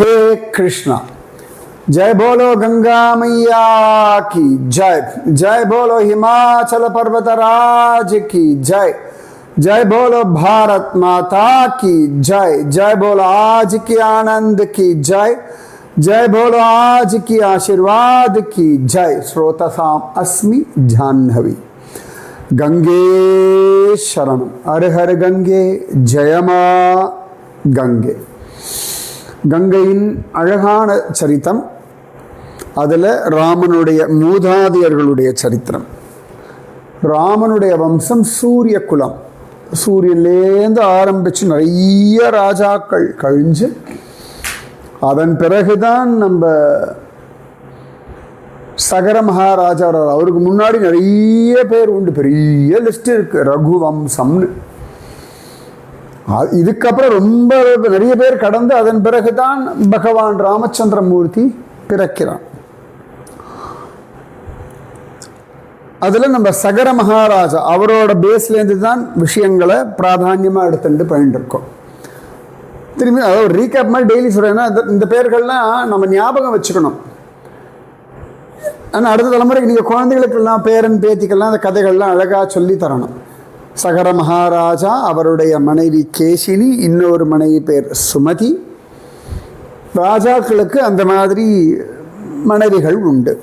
हे कृष्णा। जय बोलो गंगा मैया की जय। जय बोलो हिमाचल पर्वतराज की जय। जय बोलो भारत माता की जय। जय बोलो आज की आनंद की जय। जय बोलो आज की आशीर्वाद की जय। श्रोतसाम अस्मि जाह्नवी। गंगे शरणम। हर हर गंगे जय मां गंगे। கங்கையின் அழகான சரித்தம், அதில் ராமனுடைய மூதாதையர்களுடைய சரித்திரம். ராமனுடைய வம்சம் சூரிய குலம். சூரியன்லேருந்து ஆரம்பித்து நிறைய ராஜாக்கள் கழிஞ்சு அதன் பிறகுதான் நம்ம சகர மகாராஜா. அவருக்கு முன்னாடி நிறைய பேர் உண்டு, பெரிய லிஸ்ட் இருக்கு ரகுவம்சம்னு. இதுக்கப்புறம் ரொம்ப நிறைய பேர் கடந்து அதன் பிறகுதான் பகவான் ராமச்சந்திரமூர்த்தி பிறக்கிறான். அதுல நம்ம சகர மகாராஜா அவரோட பேஸ்லேருந்து தான் விஷயங்களை பிராதான்யமா எடுத்துட்டு போயிட்டு இருக்கோம். திரும்பி அதாவது ரீகேப் மாதிரி டெய்லி சொல்றேன்னா இந்த பேர்கள்லாம் நம்ம ஞாபகம் வச்சுக்கணும். ஆனால் அடுத்த தலைமுறைக்கு நீங்கள் குழந்தைகளுக்கெல்லாம் பேரன் பேத்திக்கெல்லாம் அந்த கதைகள்லாம் அழகாக சொல்லி தரணும். சகர மகாராஜா, அவருடைய மனைவி கேசினி, இன்னொரு மனைவி பேர் சுமதி. ராஜாக்களுக்கு அந்த மாதிரி மனைவிகள் உண்டு.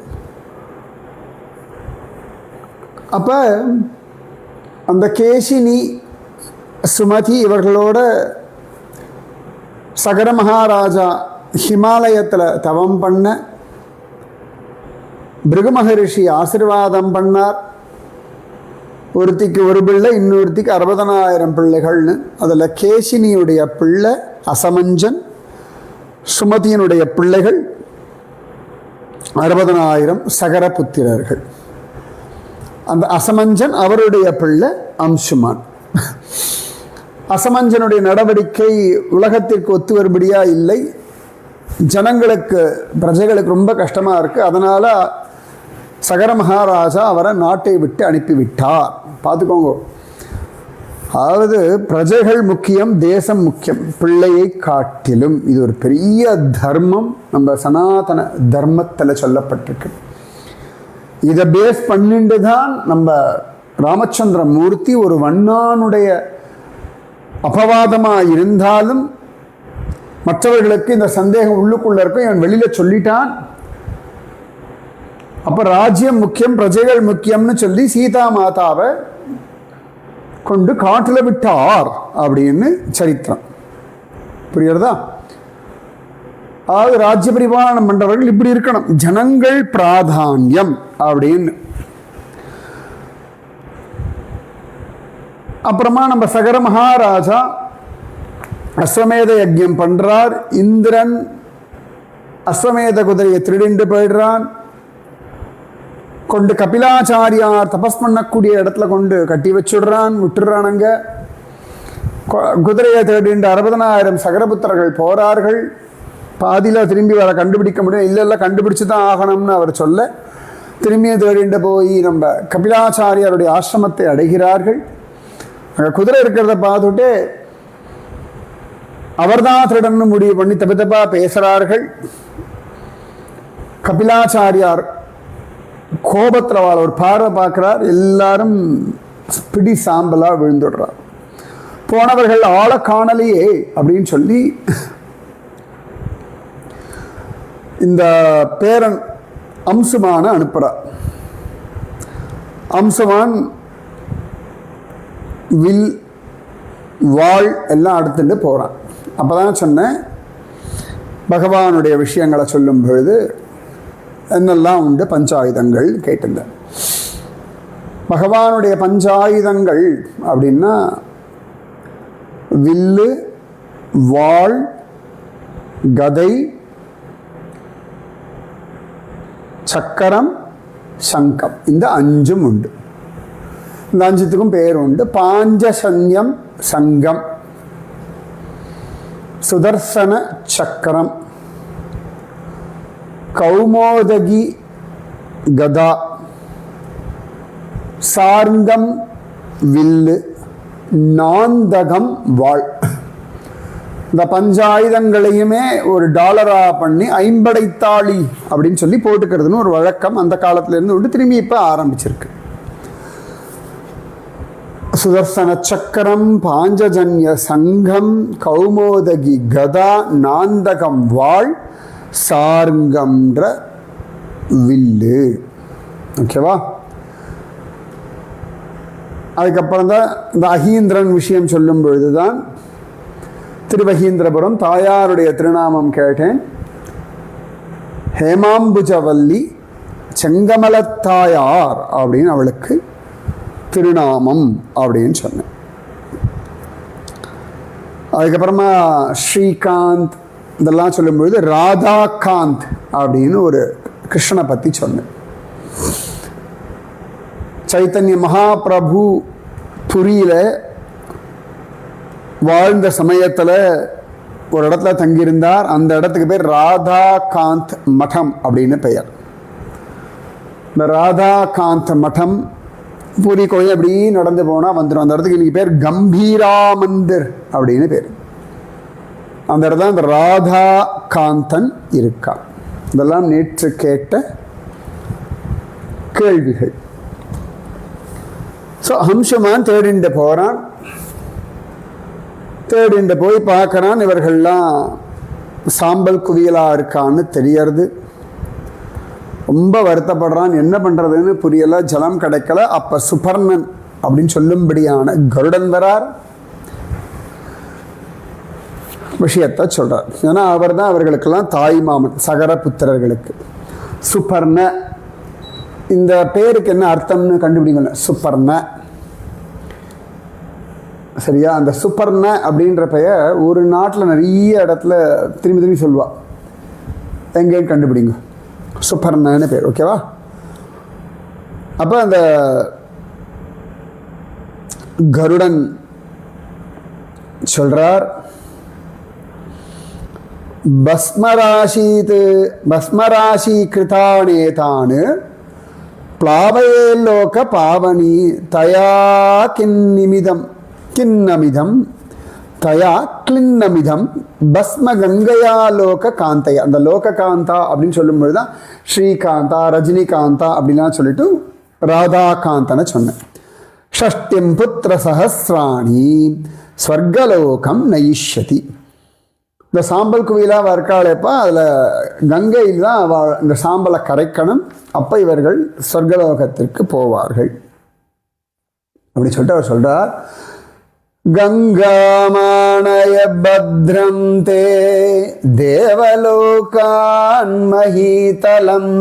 அப்ப அந்த கேசினி சுமதி இவர்களோட சகர மகாராஜா ஹிமாலயத்தில் தவம் பண்ண பிருகு மகரிஷி ஆசீர்வாதம் பண்ணார். ஒருத்திக்கு ஒரு பிள்ளை, இன்னொருத்திக்கு 60,000 பிள்ளைகள்னு. அதில் கேசினியுடைய பிள்ளை அசமஞ்சன், சுமதியினுடைய பிள்ளைகள் 60,000 சகர புத்திரர்கள். அந்த அசமஞ்சன் அவருடைய பிள்ளை அம்சுமான். அசமஞ்சனுடைய நடவடிக்கை உலகத்திற்கு ஒத்து வரும்படியா இல்லை. ஜனங்களுக்கு பிரஜைகளுக்கு ரொம்ப கஷ்டமாக இருக்குது. அதனால் சகர மகாராஜா அவரை நாட்டை விட்டு அனுப்பிவிட்டார். பார்த்துக்கோங்க, அதாவது பிரஜைகள் முக்கியம், தேசம் முக்கியம், பிள்ளையை காட்டிலும். இது ஒரு பெரிய தர்மம், நம்ம சனாதன தர்மத்தில் சொல்லப்பட்டிருக்கு. இதை பேஸ் பண்ணிட்டு தான் நம்ம ராமச்சந்திர மூர்த்தி ஒரு வண்ணானுடைய அபவாதமாக இருந்தாலும் மற்றவர்களுக்கு இந்த சந்தேகம் உள்ளுக்குள்ள இருக்கும். இவன் வெளியில சொல்லிட்டான். அப்ப ராஜ்யம் முக்கியம், பிரஜைகள் முக்கியம்னு சொல்லி சீதா மாதாவை கொண்டு காட்டுல விட்டார் அப்படின்னு சரித்திரம். புரியுறதா? அதாவது ராஜ்ய பரிபாலனம் பண்றவர்கள் இப்படி இருக்கணும், ஜனங்கள் பிராதான்யம் அப்படின்னு. அப்புறமா நம்ம சகர மகாராஜா அஸ்வமேத யஜ்யம் பண்றார். இந்திரன் அஸ்வமேத குதிரையை திருடிண்டு போயிடுறான். கொண்டு கபிலாச்சாரியார் தபஸ் பண்ணக்கூடிய இடத்துல கொண்டு கட்டி வச்சுடுறான், விட்டுடுறானுங்க. குதிரையை தேடிண்டு 60,000 சகரபுத்திரர்கள் போறார்கள். பாதியில் திரும்பி வர கண்டுபிடிக்க முடியும். இல்லை கண்டுபிடிச்சு தான் ஆகணும்னு அவர் சொல்ல திரும்பிய தேடிண்டு போய் நம்ம கபிலாச்சாரியாருடைய ஆசிரமத்தை அடைகிறார்கள். அங்கே குதிரை இருக்கிறத பார்த்துட்டு அவர்தான் திருடன்னு முடிவு பண்ணி தப்பு பேசுறார்கள். கபிலாச்சாரியார் கோபத்தில் அவள் ஒரு பார்வை பார்க்கிறார். எல்லாரும் பிடி சாம்பலா விழுந்துடுறார். போனவர்கள் ஆள காணலையே அப்படின்னு சொல்லி இந்த பேரன் அம்சுமான அனுப்புறார். அம்சுமான் வில் வாள் எல்லாம் எடுத்துட்டு போறான். அப்பதான் சொன்னேன், பகவானுடைய விஷயங்களை சொல்லும் பொழுது என்னெல்லாம் உண்டு பஞ்சாயுதங்கள் கேட்டிருந்தேன். பகவானுடைய பஞ்சாயுதங்கள் அப்படின்னா வில்லு, வாள், கதை, சக்கரம், சங்கம். இந்த 5 உண்டு. இந்த 5த்துக்கும் பேர் உண்டு. பாஞ்சசன்யம் சங்கம், சுதர்சன சக்கரம், கௌமோதகி கதா, சார்ங்கம் வில்லு, நாந்தகம் வாள். இந்த பஞ்சாயுதங்களையுமே ஒரு டாலரா பண்ணி ஐம்படைத்தாளி அப்படின்னு சொல்லி போட்டுக்கிறதுன்னு ஒரு வழக்கம் அந்த காலத்துல இருந்து உண்டு. திரும்பி இப்ப ஆரம்பிச்சிருக்கு. சுதர்சன சக்கரம், பாஞ்சஜன்ய சங்கம், கௌமோதகி கதா, நாந்தகம் வாழ், சார்கம்ன்ற வில்லு. ஓகேவா? அதுக்கப்புறம் தான் இந்த அஹீந்திரன் விஷயம் சொல்லும் பொழுதுதான் திருவஹீந்திரபுரம் தாயாருடைய திருநாமம் கேட்டேன். ஹேமாம்புஜவல்லி செங்கமலத்தாயார் அப்படின்னு அவளுக்கு திருநாமம் அப்படின்னு சொன்னேன். அதுக்கப்புறமா ஸ்ரீகாந்த் இதெல்லாம் சொல்லும்பொழுது ராதாகாந்த் அப்படின்னு ஒரு கிருஷ்ணனை பற்றி சொன்னேன். சைத்தன்ய மகாபிரபு புரியில வாழ்ந்த சமயத்தில் ஒரு இடத்துல தங்கியிருந்தார். அந்த இடத்துக்கு பேர் ராதாகாந்த் மடம் அப்படின்னு பெயர். இந்த ராதாகாந்த் மடம் பூரி கோயில் அப்படி நடந்து போனால் வந்துடும். அந்த இடத்துக்கு இன்னைக்கு பேர் கம்பீரா மந்திர் அப்படின்னு பேர். அந்த இடத்துல இந்த ராதா காந்தன் இருக்கா. இதெல்லாம் நேற்று கேட்ட கேள்விகள். ஸோ ஹம்சமான் தேடிண்டு போகிறான். தேடிண்டு போய் பார்க்குறான். இவர்கள்லாம் சாம்பல் குவியலாக இருக்கான்னு தெரியறது. ரொம்ப வருத்தப்படுறான். என்ன பண்ணுறதுன்னு புரியலை. ஜலம் கிடைக்கல. அப்போ சுபர்ணன் அப்படின்னு சொல்லும்படியான கருடன் வரார். விஷயத்தை சொல்கிறார். ஏன்னா அவர் தான் அவர்களுக்கெல்லாம் தாய் மாமன், சகர புத்திரர்களுக்கு. சுபர்ண இந்த பேருக்கு என்ன அர்த்தம்னு கண்டுபிடிக்கல. சுபர்ண சரியா? அந்த சுபர்ண அப்படின்ற பெயர் ஒரு நாட்டில் நிறைய இடத்துல திரும்பி திரும்பி சொல்லுவா. எங்கேன்னு கண்டுபிடிங்க. சுபர்ணன்னு பேர். ஓகேவா? அப்போ அந்த கருடன் சொல்றார், பஸ்மராசி கிருதானேதான் பிளாவயே லோக பாவனி தயா கிண்ணமிதம் தயா கிளின்னமிதம் பஸ்ம கங்கையா லோக காந்தையா. அந்த லோக காந்தா அப்படின்னு சொல்லும்பொழுது தான் ஸ்ரீகாந்தா, ரஜினிகாந்தா அப்படின்லாம் சொல்லிட்டு ராதாகாந்தனை சொன்னேன். ஷஷ்டிம் புத்திர சஹசிராணி ஸ்வர்கலோகம் நயிஷ்யதி. இந்த சாம்பல் குவியலாக இருக்காளேப்பா, அதில் கங்கையில் தான் இந்த சாம்பலை கரைக்கணும். அப்போ இவர்கள் சொர்க்கலோகத்திற்கு போவார்கள் அப்படி சொல்லிட்டு அவர் சொல்றார். கங்காமானய பத்ரம் தே தேவலோகான் மஹீதலம்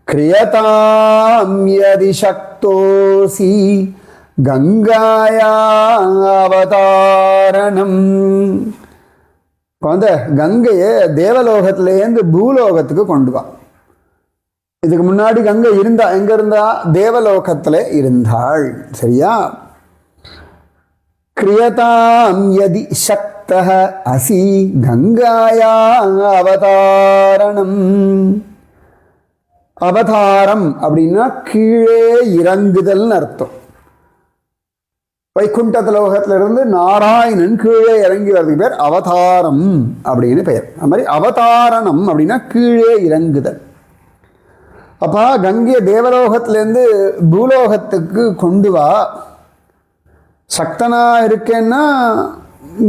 கிரியதாம் யதி சக்தோசி கங்காயா அவதாரணம். அந்த கங்கையை தேவலோகத்திலேருந்து பூலோகத்துக்கு கொண்டு வா. இதுக்கு முன்னாடி கங்கை இருந்தா எங்க இருந்தா? தேவலோகத்தில் இருந்தாள். சரியா? கிரியதாம் யதி சக்தஹ அசி கங்காயா அவதாரணம். அவதாரம் அப்படின்னா கீழே இறங்குதல்னு அர்த்தம். வைகுண்ட லோகத்திலிருந்து நாராயணன் கீழே இறங்கி வரதுக்கு பேர் அவதாரம் அப்படின்னு பெயர். அது மாதிரி அவதாரணம் அப்படின்னா கீழே இறங்குதல். அப்பா கங்கையை தேவலோகத்திலேருந்து பூலோகத்துக்கு கொண்டு வா. சக்தனா இருக்கேன்னா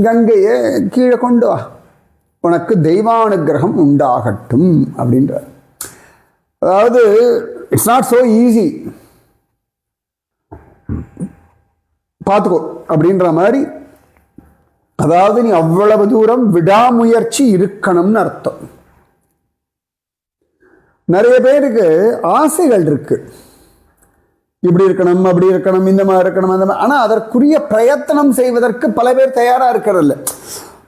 கங்கையை கீழே கொண்டு வா, உனக்கு தெய்வானுகிரகம் உண்டாகட்டும் அப்படின்ற. அதாவது இட்ஸ் நாட் ஸோ ஈஸி, பார்த்துக்கோ அப்படின்ற மாதிரி. அதாவது நீ அவ்வளவு தூரம் விடாமுயற்சி இருக்கணும்னு அர்த்தம். நிறைய பேருக்கு ஆசைகள் இருக்கு, இப்படி இருக்கணும், அப்படி இருக்கணும், இந்த மாதிரி இருக்கணும், அந்த மாதிரி. ஆனால் அதற்குரிய பிரயத்தனம் செய்வதற்கு பல பேர் தயாராக இருக்கிறதில்ல.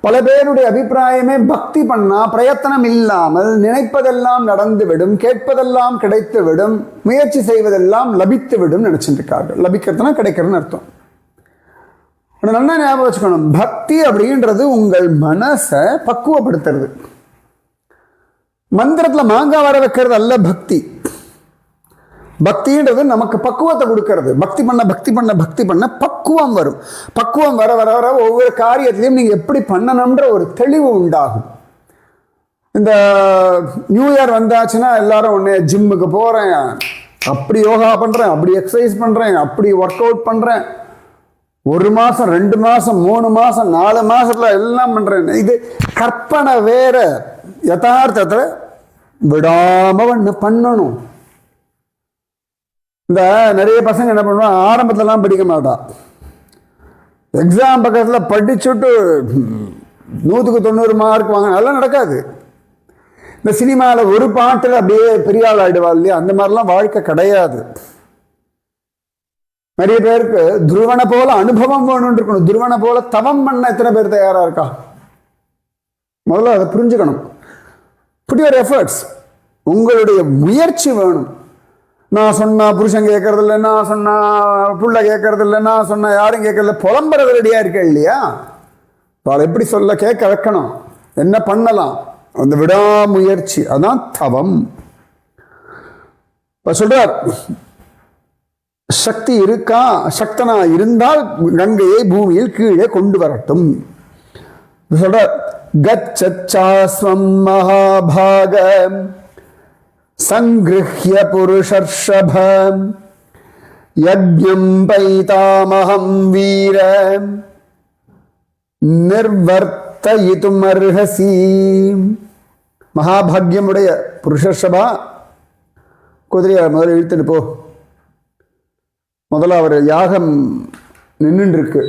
பல பேருடைய அபிப்பிராயமே பக்தி பண்ணா பிரயத்தனம் இல்லாமல் நினைப்பதெல்லாம் நடந்துவிடும், கேட்பதெல்லாம் கிடைத்து விடும், முயற்சி செய்வதெல்லாம் லபித்து விடும் நினைச்சிட்டு இருக்கார்கள். லபிக்கிறதுனா கிடைக்கிறதுன்னு அர்த்தம். நல்லா ஞாபகம் வச்சுக்கணும், பக்தி அப்படின்றது உங்கள் மனசை பக்குவப்படுத்துறது. மந்திரத்தில் மாங்காய் வர வைக்கிறது அல்ல பக்தி. பக்தின்றது நமக்கு பக்குவத்தை கொடுக்கறது. பக்தி பண்ண பக்குவம் வரும். பக்குவம் வர வர வர ஒவ்வொரு காரியத்திலையும் நீங்கள் எப்படி பண்ணணுன்ற ஒரு தெளிவு உண்டாகும். இந்த நியூ இயர் வந்தாச்சுன்னா எல்லாரும் உடனே ஜிம்முக்கு போகிறேன், அப்படி யோகா பண்ணுறேன், அப்படி எக்ஸசைஸ் பண்ணுறேன், அப்படி ஒர்க் அவுட் பண்ணுறேன், 1 மாதம் 2 மாதம் 3 மாதம் 4 மாதத்தில் எல்லாம் பண்ணுறேன். இது கற்பனை வேற. யதார்த்தத்தில் விடாமல் ஒன்று பண்ணணும். இந்த நிறைய பசங்க என்ன பண்ணுவாங்க, ஆரம்பத்திலலாம் படிக்க மாட்டான், எக்ஸாம் பக்கத்தில் படிச்சுட்டு 100க்கு 90 மார்க் வாங்க, அதெல்லாம் நடக்காது. இந்த சினிமாவில் ஒரு பாட்டில் அப்படியே பெரிய ஆள் ஆகிடுவா இல்லையா, அந்த மாதிரிலாம் வாழ்க்கை கிடையாது. நிறைய பேருக்கு துருவனை போல அனுபவம் வேணும்னு இருக்கணும். துருவனை போல தவம் பண்ண எத்தனை பேர் தயாராக இருக்கா? முதல்ல அதை புரிஞ்சுக்கணும். Put your efforts. உங்களுடைய முயற்சி வேணும். நான் சொன்னா புருஷன் கேட்கறது இல்லை, நான் சொன்னா புள்ள கேட்கறது இல்லை, நான் சொன்னா யாரும் கேட்கறதில்ல, புலம்புறது ரெடியா இருக்க இல்லையா? அவளை எப்படி சொல்ல கேட்க வைக்கணும், என்ன பண்ணலாம், அந்த விடாமுயற்சி, அதான் தவம். சொல்றார், சக்தி இருக்கா, சக்தனா இருந்தால் கங்கையை பூமியில் கீழே கொண்டு வரட்டும். சொல்றார், கச்சச்சாஸ்வம் மகாபாக சங்கிருஹ்ய புருஷர்ஷப யஜ்ஞம் பைதாமஹம் வீர நிர்வர்த்தயிதும் அர்ஹசி. மகாபாகியமுடைய புருஷர்ஷபா, குதிரையை முதல்ல இழுத்துட்டு போ. முதல்ல அவர் யாகம் நின்றுட்டு இருக்கு,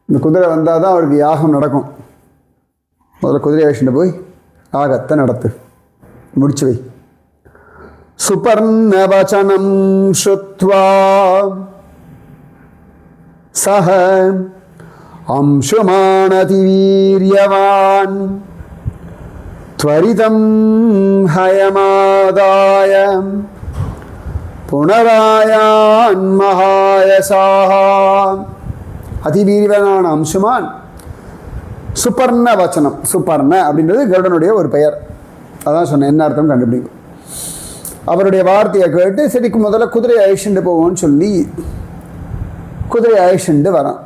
இந்த குதிரை வந்தால் தான் அவருக்கு யாகம் நடக்கும். முதல்ல குதிரை அழிச்சுட்டு போய் யாகத்தை நடத்து, முடிச்சு வை. சுபர்ணவசனம் ஸ்ருத்வா சஹ அம்சுமானதிவீர்யவான் த்வரிதம் ஹயமாதாய புனராயான் மகாயசாஹ. அதிவீரியனான அம்சுமான். சுபர்ண வச்சனம், சுபர்ண அப்படின்றது கருடனுடைய ஒரு பெயர். அதான் சொன்னேன், என்ன அர்த்தம் கண்டுபிடிக்கும். அவருடைய வார்த்தையை கேட்டு சரிக்கு முதல்ல குதிரை அழிச்சுண்டு போவோம்னு சொல்லி குதிரை அழிச்சுண்டு வரான்.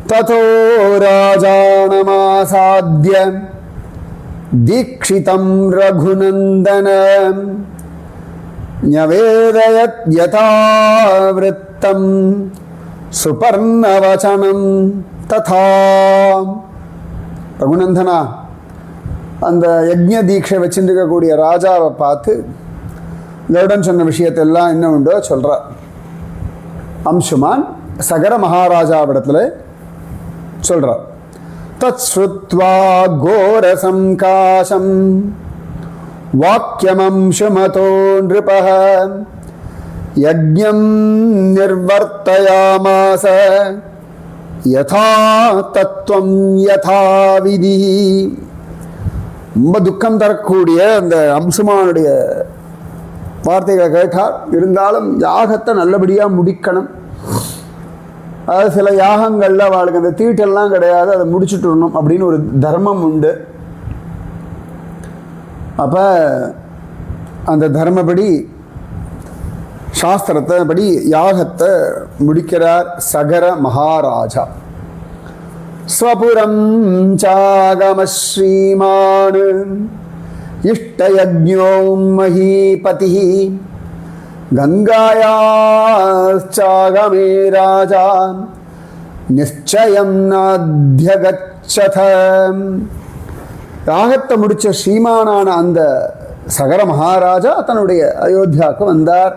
ததோ ராஜானமாசாத்ய தீக்ஷிதம் ரகுநந்தனம் ஞவேதயத் யதாவிருத்தம் சுபர்ணவசனம் ததா. ரகுநந்தனா, அந்த யஜ்ஞ தீட்சை வச்சுருக்கக்கூடிய ராஜாவை பார்த்து கருடன் சொன்ன விஷயத்தெல்லாம் என்ன உண்டோ சொல்கிறார். அம்சுமான் சகர மகாராஜாவிடத்தில் சொல்கிறார். தத் ஸ்ருத்வா கோர சங்காசம் வாக்கியமம்சுமதோ நிருபஹ யஜ்ஞம் நிர்வர்த்தயாமாஸ யதா தத்துவம் யதா விதி. ரொம்ப துக்கம் தரக்கூடிய அந்த அம்சுமானுடைய வார்த்தைகளை கேட்டார். இருந்தாலும் யாகத்தை நல்லபடியாக முடிக்கணும். அதாவது சில யாகங்களில் அவளுக்கு அந்த தீட்டெல்லாம் கிடையாது, அதை முடிச்சுட்டு வரணும் அப்படின்னு ஒரு தர்மம் உண்டு. அப்போ அந்த தர்மப்படி சாஸ்திரத்தை படி யாகத்தை முடிக்கிறார் சகர மகாராஜா. ஸ்வபுரம் சாகம ஸ்ரீமான் இஷ்டயஜ்ஞோ மஹீபதி கங்காயாச்சாகமே ராஜா நிச்சயம் நாத்யகச்சத. யாகத்தை முடிச்ச ஸ்ரீமானான அந்த சகர மகாராஜா தன்னுடைய அயோத்தியாவுக்கு வந்தார்.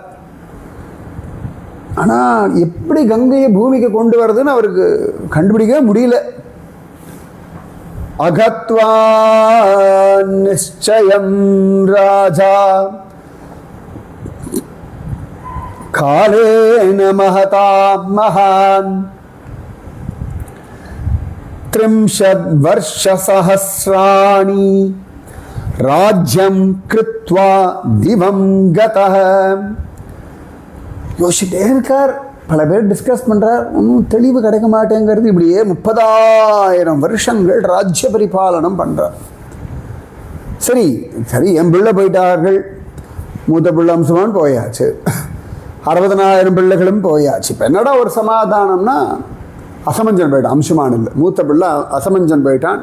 ஆனால் எப்படி கங்கையை பூமிக்கு கொண்டு வருதுன்னு அவருக்கு கண்டுபிடிக்கவே முடியல. அகத்வா நிச்சயம் ராஜா காலேன மஹதா மகான் 30 வருஷசஹஸ்ராணி ராஜ்யம் கிருத்வா திவம் கதஹ. யோசிச்சுட்டே இருக்கார். பல பேர் டிஸ்கஸ் பண்ணுறார், ஒன்றும் தெளிவு கிடைக்க மாட்டேங்கிறது. இப்படியே 30,000 வருஷங்கள் ராஜ்ய பரிபாலனம் பண்ணுறார். சரி சரி, என் பிள்ளை போயிட்டார்கள், மூத்த பிள்ளை அம்சுமான் போயாச்சு, 60,000 பிள்ளைகளும் போயாச்சு. இப்போ என்னடா ஒரு சமாதானம்னா அசமஞ்சன் போயிட்டான், அம்சுமான் இல்லை, மூத்த பிள்ளை அசமஞ்சன் போயிட்டான்,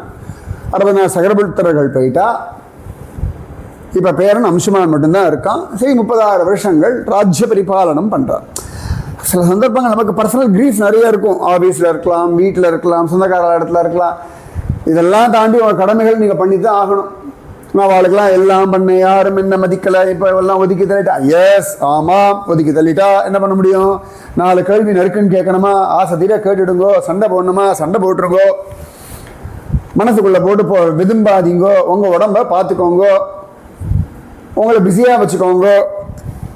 60,000 சகரபுத்திரர்கள் போயிட்டா. இப்போ பேரன் அம்சுமான் மட்டும்தான் இருக்கான். சரி, 36 வருஷங்கள் ராஜ்ய பரிபாலனம் பண்ணுறான். சில சந்தர்ப்பங்கள் நமக்கு பர்சனல் கிரீஃப் நிறைய இருக்கும். ஆஃபீஸில் இருக்கலாம், வீட்டில் இருக்கலாம், சொந்தக்கார இடத்துல இருக்கலாம். இதெல்லாம் தாண்டி உங்கள் கடமைகள் நீங்கள் பண்ணி தான் ஆகணும். நான் அவளுக்கெல்லாம் எல்லாம் பண்ண, யாரும் என்ன மதிக்கலை, இப்போ எல்லாம் ஒதுக்கி தள்ளிட்டா. எஸ், ஆமாம், ஒதுக்கி தள்ளிட்டா என்ன பண்ண முடியும்? 4 கேள்வி நறுக்குன்னு கேட்கணுமா? ஆசை தீர கேட்டுடுங்கோ. சண்டை போடணுமா? சண்டை போட்டுருங்கோ. மனசுக்குள்ளே போட்டு விதும்பாதீங்கோ. உங்கள் உடம்ப பார்த்துக்கோங்க, உங்களை பிஸியாக வச்சுக்கோங்க.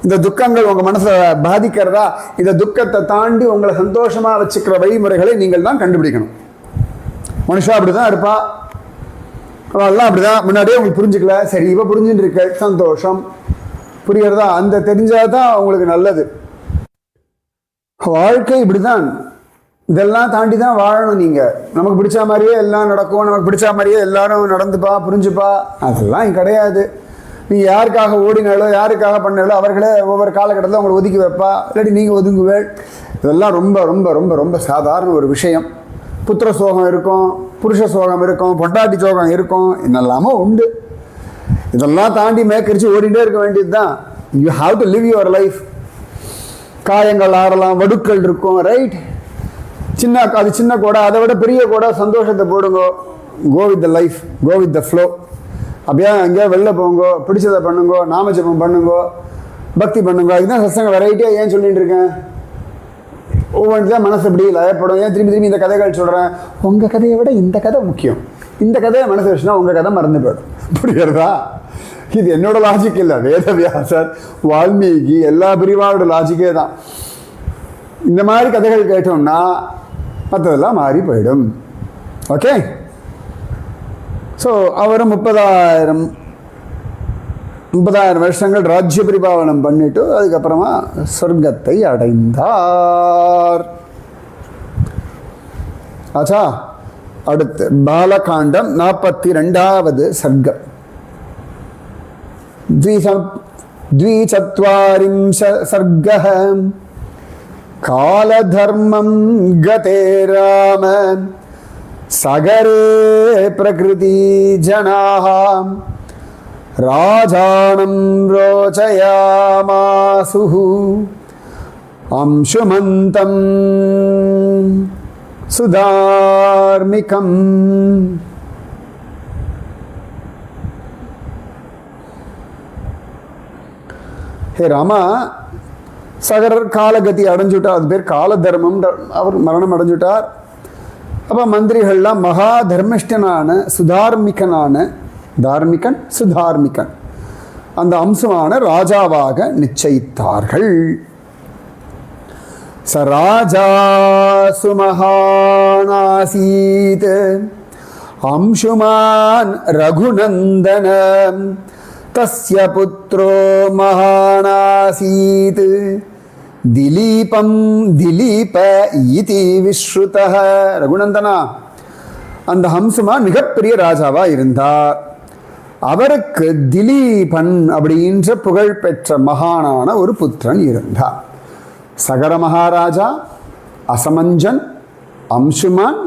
இந்த துக்கங்கள் உங்கள் மனசில் பாதிக்கிறதா? இந்த துக்கத்தை தாண்டி உங்களை சந்தோஷமாக வச்சுக்கிற வழிமுறைகளை நீங்கள் தான் கண்டுபிடிக்கணும். மனுஷா அப்படி தான் இருப்பா, அவெல்லாம் அப்படி தான். முன்னாடியே உங்களுக்கு புரிஞ்சுக்கல, சரி இப்போ புரிஞ்சுட்டு இருக்க, சந்தோஷம். புரிகிறதா? அந்த தெரிஞ்சாதான் உங்களுக்கு நல்லது. வாழ்க்கை இப்படி தான், இதெல்லாம் தாண்டி தான் வாழணும். நீங்கள் நமக்கு பிடிச்ச மாதிரியே எல்லாம் நடக்கும், நமக்கு பிடிச்ச மாதிரியே எல்லாரும் நடந்துப்பா, புரிஞ்சுப்பா, அதெல்லாம் கிடையாது. நீங்கள் யாருக்காக ஓடினாலோ யாருக்காக பண்ணாலோ அவர்களே ஒவ்வொரு காலகட்டத்தில் உங்களை ஒதுக்கி வைப்பா, இல்லாட்டி நீங்கள் ஒதுங்குவேள். இதெல்லாம் ரொம்ப ரொம்ப ரொம்ப ரொம்ப சாதாரண ஒரு விஷயம். புத்திர சோகம் இருக்கும், புருஷ சோகம் இருக்கும், பொண்டாட்டி சோகம் இருக்கும், என்னெல்லாமோ உண்டு. இதெல்லாம் தாண்டி மேக்கரிச்சு ஓடிட்டே இருக்க வேண்டியது தான். You have to live your life. காயங்கள் ஆறலாம், வடுக்கள் இருக்கும், ரைட்? அது சின்ன கூட, அதை விட பெரிய கூட சந்தோஷத்தை போடுங்க. Go with the life, go with the flow. அப்படியே எங்கேயோ வெளில போங்கோ, பிடிச்சதை பண்ணுங்கோ, நாமஜபம் பண்ணுங்கோ, பக்தி பண்ணுங்கோ. இதுதான் சத்சங்க வெரைட்டியாக ஏன் சொல்லிட்டு இருக்கேன். ஒவ்வொன்றுதான் மனசு அப்படி லயப்படும். ஏன் திரும்பி திரும்பி இந்த கதைகள் சொல்கிறேன்? உங்கள் கதையை விட இந்த கதை முக்கியம். இந்த கதையை மனசு வச்சுன்னா உங்கள் கதை மறந்து போயிடும். புரியுறதா? இது என்னோட லாஜிக் இல்லை, வேதவியாசர், வால்மீகி, எல்லா பிரிவாரோட லாஜிக்கே தான். இந்த மாதிரி கதைகள் கேட்டோம்னா மற்றதெல்லாம் மாறி போயிடும். ஓகே. ஸோ அவர் 30,000 வருஷங்கள் ராஜ்ய பரிபாலனம் பண்ணிட்டு அதுக்கப்புறமா சொர்க்கத்தை அடைந்தார். ஆச்சா. அடுத்து பாலகாண்டம் 42வது சர்க்கம். 24 சர்க்கः காலதர்மம் கதே ராம சகரே பிரகிருதி ஜனாஹ ராஜானம் ரோச்சயாமாசுஹு அம்சுமந்தம் சுதார்மிகம். ஹே ராமா, சகரர் காலகதி அடைஞ்சுட்டார். அது பேர் கால தர்மம். அவர் மரணம் அடைஞ்சுட்டார். அப்போ மந்திரிகள்லாம் மகா தர்மிஷ்டனான சுதார்மிகனான, தார்மிகன் சுதார்மிகன், அந்த அம்சமான ராஜாவாக நிச்சயித்தார்கள். ச ராஜா சுமஹானாசீத் அம்சுமான் ரகுநந்தன தஸ்ய புத்ரோ மஹானாசீத் திலீபம் திலீப இதி விஸ்ருதஹ. ரகுநந்தனா, அந்த ஹம்சுமான் மிகப்பெரிய ராஜாவா இருந்தார். அவருக்கு திலீபன் அப்படின்ற புகழ்பெற்ற மகானான ஒரு புத்திரன் இருந்தார். சகர மகாராஜா, அசமஞ்சன், அம்சுமான்,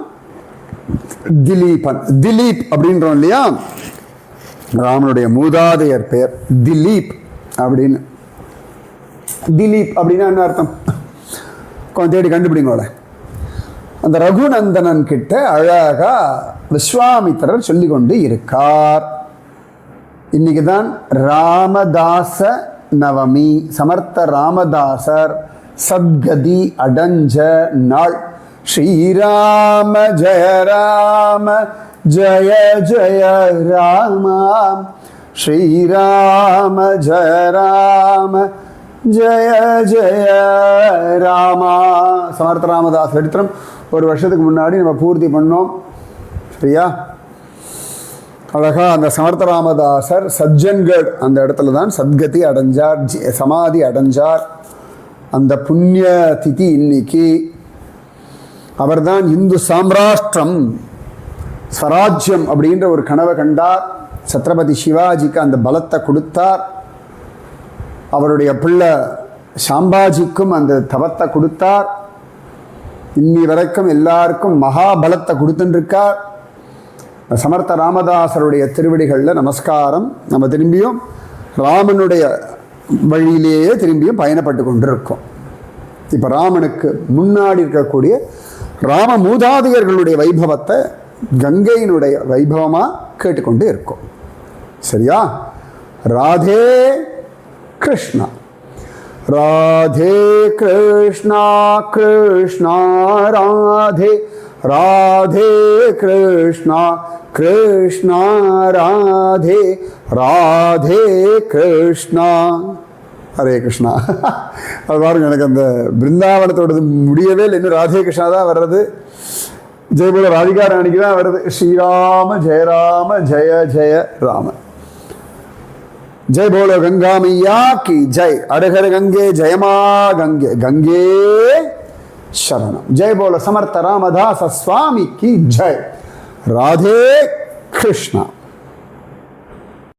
திலீபன். திலீப் அப்படின்றோம் இல்லையா, ராமனுடைய மூதாதையர் பெயர் திலீப் அப்படின்னு. திலீப் அப்படின்னா என்ன அர்த்தம்? கொஞ்சம் தேடி கண்டுபிடிங்கோல. அந்த ரகுநந்தனன் கிட்ட அழகா விஸ்வாமித்திரர் சொல்லி கொண்டு இருக்கார். இன்னைக்கு தான் ராமதாச நவமி. சமர்த்த ராமதாசர் சத்கதி அடைஞ்ச நாள். ஸ்ரீராம ஜெய ராம ஜெய ஜெய ராம, ஸ்ரீராம ஜெய ராம ஜெய ஜெய ராமா. சமர்த்த ராமதாஸ் சரித்திரம் ஒரு வருஷத்துக்கு முன்னாடி நம்ம பூர்த்தி பண்ணோம். சரியா? அழகா அந்த சமர்த்த ராமதாசர் சஜ்ஜன்கட் அந்த இடத்துல தான் சத்கதி அடைஞ்சார், சமாதி அடைஞ்சார். அந்த புண்ணிய திதி இன்னைக்கு. அவர் தான் இந்து சாம்ராஷ்டிரம், ஸ்வராஜ்யம் அப்படின்ற ஒரு கனவை கண்டார். சத்ரபதி சிவாஜிக்கு அந்த பலத்தை கொடுத்தார். அவருடைய பிள்ளை சாம்பாஜிக்கும் அந்த தவத்தை கொடுத்தார். இன்னி வரைக்கும் எல்லாருக்கும் மகாபலத்தை கொடுத்துருக்கார். சமர்த்த ராமதாசருடைய திருவடிகளில் நமஸ்காரம். நம்ம திரும்பியும் ராமனுடைய வழியிலேயே திரும்பியும் பயணப்பட்டு கொண்டிருக்கோம். இப்போ ராமனுக்கு முன்னாடி இருக்கக்கூடிய ராம மூதாதையர்களுடைய வைபவத்தை கங்கையினுடைய வைபவமாக கேட்டுக்கொண்டு இருக்கோம். சரியா? ராதே கிருஷ்ணா, ராதே கிருஷ்ணா, கிருஷ்ணா ராதே, ராதே கிருஷ்ணா, கிருஷ்ணா ராதே, ராதே கிருஷ்ணா. ஹரே கிருஷ்ணா. அது பாருங்க, எனக்கு அந்த பிருந்தாவனத்தோடது முடியவே இல்லை, இன்னும் ராதே கிருஷ்ணா தான் வர்றது. ஜெயபோல ராதிகா ராணிக்கு தான் வருது. ஸ்ரீராம ஜெய ராம ஜெய ஜெய ராம. ஜெய் போலோ கங்கா मैया की जय. हर गंगे जयमा गंगे गंगे शरणम. जय बोलो समर्थ रामदास स्वामी की जय. राधे कृष्णा.